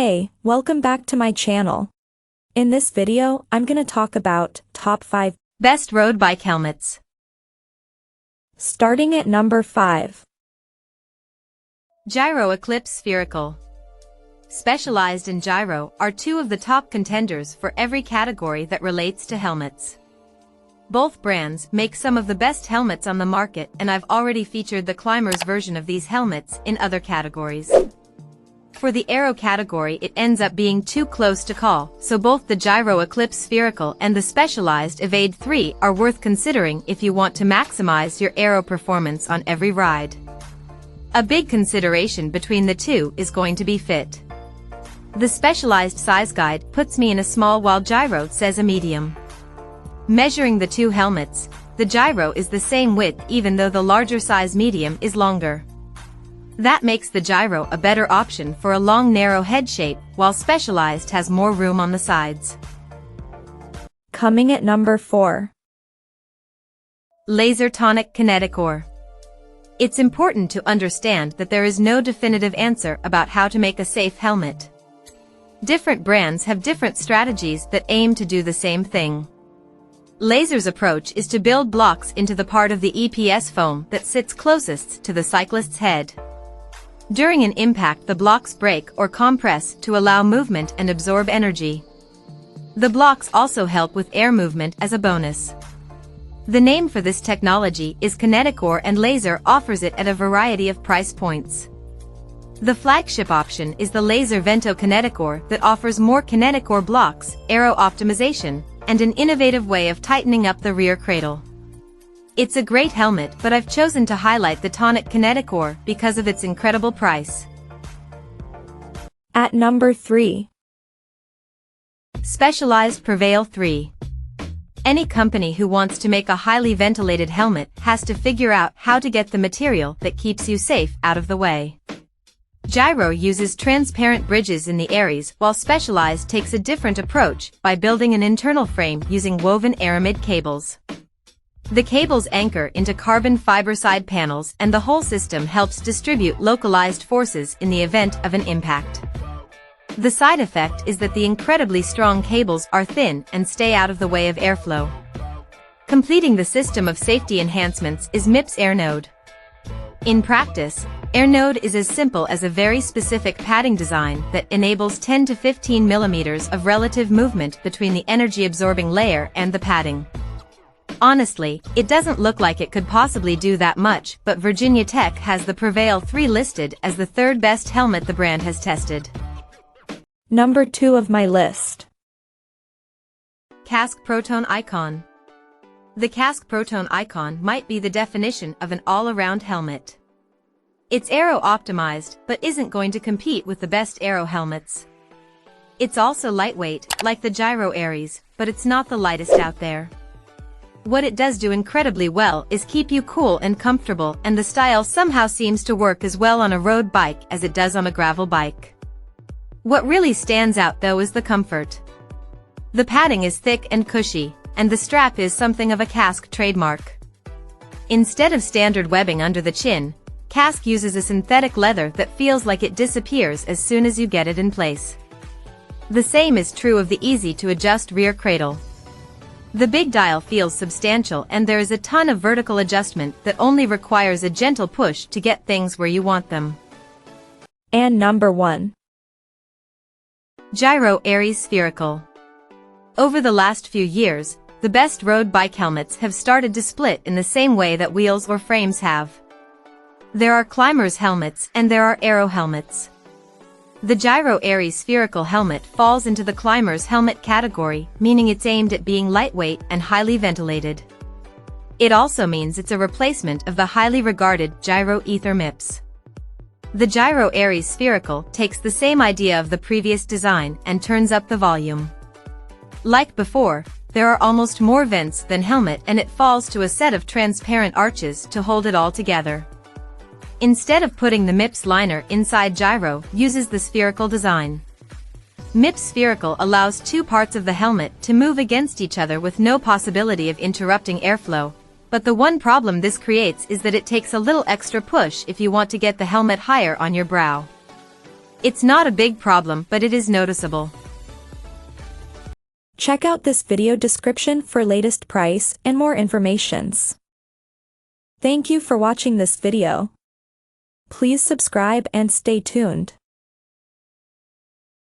Hey, welcome back to my channel. In this video, I'm gonna talk about top 5 best road bike helmets. Starting at number 5. Giro Eclipse Spherical. Specialized in Giro are two of the top contenders for every category that relates to helmets. Both brands make some of the best helmets on the market, and I've already featured the Climbers version of these helmets in other categories. For the aero category, it ends up being too close to call, so both the Giro Eclipse Spherical and the specialized Evade 3 are worth considering if you want to maximize your aero performance on every ride. A big consideration between the two is going to be fit. The specialized size guide puts me in a small while Giro says a medium. Measuring the two helmets, the Giro is the same width even though the larger size medium is longer. That makes the Giro a better option for a long narrow head shape, while Specialized has more room on the sides. Coming at number 4. Lazer Tonic Kineticore. It's important to understand that there is no definitive answer about how to make a safe helmet. Different brands have different strategies that aim to do the same thing. Lazer's approach is to build blocks into the part of the EPS foam that sits closest to the cyclist's head. During an impact, the blocks break or compress to allow movement and absorb energy. The blocks also help with air movement as a bonus. The name for this technology is Kineticore, and Lazer offers it at a variety of price points. The flagship option is the Lazer Vento Kineticore that offers more Kineticore blocks, aero optimization, and an innovative way of tightening up the rear cradle. It's a great helmet, but I've chosen to highlight the Tonic Kineticore because of its incredible price. At number 3. Specialized Prevail 3. Any company who wants to make a highly ventilated helmet has to figure out how to get the material that keeps you safe out of the way. Giro uses transparent bridges in the Aries, while Specialized takes a different approach by building an internal frame using woven aramid cables. The cables anchor into carbon fiber side panels, and the whole system helps distribute localized forces in the event of an impact. The side effect is that the incredibly strong cables are thin and stay out of the way of airflow. Completing the system of safety enhancements is MIPS AirNode. In practice, AirNode is as simple as a very specific padding design that enables 10 to 15 millimeters of relative movement between the energy-absorbing layer and the padding. Honestly, it doesn't look like it could possibly do that much, but Virginia Tech has the Prevail 3 listed as the third best helmet the brand has tested. Number 2 of my list. Kask Protone Icon. The Kask Protone Icon might be the definition of an all-around helmet. It's aero-optimized, but isn't going to compete with the best aero helmets. It's also lightweight, like the Giro Aries, but it's not the lightest out there. What it does do incredibly well is keep you cool and comfortable, and the style somehow seems to work as well on a road bike as it does on a gravel bike. What really stands out though is the comfort. The padding is thick and cushy, and the strap is something of a Kask trademark. Instead of standard webbing under the chin, Kask uses a synthetic leather that feels like it disappears as soon as you get it in place. The same is true of the easy-to-adjust rear cradle. The big dial feels substantial, and there is a ton of vertical adjustment that only requires a gentle push to get things where you want them. And number 1. Giro Aries Spherical. Over the last few years, the best road bike helmets have started to split in the same way that wheels or frames have. There are climbers helmets and there are aero helmets. The Giro Aries Spherical helmet falls into the climbers helmet category, meaning it's aimed at being lightweight and highly ventilated. It also means it's a replacement of the highly regarded Giro Ether MIPS. The Giro Aries Spherical takes the same idea of the previous design and turns up the volume. Like before, there are almost more vents than helmet, and it falls to a set of transparent arches to hold it all together. Instead of putting the MIPS liner inside, Giro uses the spherical design. MIPS Spherical allows two parts of the helmet to move against each other with no possibility of interrupting airflow, but the one problem this creates is that it takes a little extra push if you want to get the helmet higher on your brow. It's not a big problem, but it is noticeable. Check out this video description for latest price and more informations. Thank you for watching this video. Please subscribe and stay tuned.